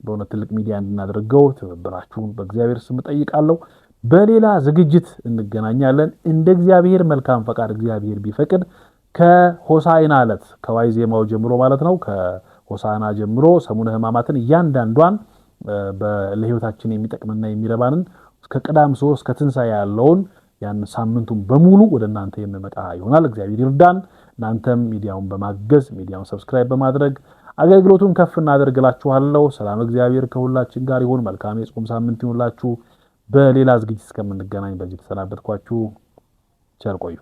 በእውነት ትልቅ ሚዲያ እንድናደርገው ትብብራችሁን በእግዚአብሔር ስም ጠይቃለሁ በሌላ ዝግጅት እንገናኛለን እንደ እግዚአብሔር መልካም ፈቃድ እግዚአብሔር ቢፈቅድ ከሆሳዕና ዕለት ከዋይዜማው ጀምሮ ማለት ነው ከሆሳዕና ጀምሮ ሰሙነ ሕማማትን እያንዳንዷን ለህይወታችን የሚጠቅምና የሚረባንን እስከ ቅዳም ሶስ ከትንሳኤ ያለውን ያን ሳምንቱን በሙሉ ወደ እናንተ የምመጣ ይሆናል እግዚአብሔር ይርዳን እናንተም ሚዲያውን በማገዝ ሚዲያውን ሰብስክራይብ በማድረግ አገልግሎቱን ከፍ እናደርግላችኋለሁ ሰላም እግዚአብሔር ከሁላችን ጋር ይሁን መልካም የጾም ሳምንት ይሁንላችሁ በሌላ ዝግጅት እስከምንገናኝ በዚህ ተሰናበትኳችሁ ቸር ቆዩ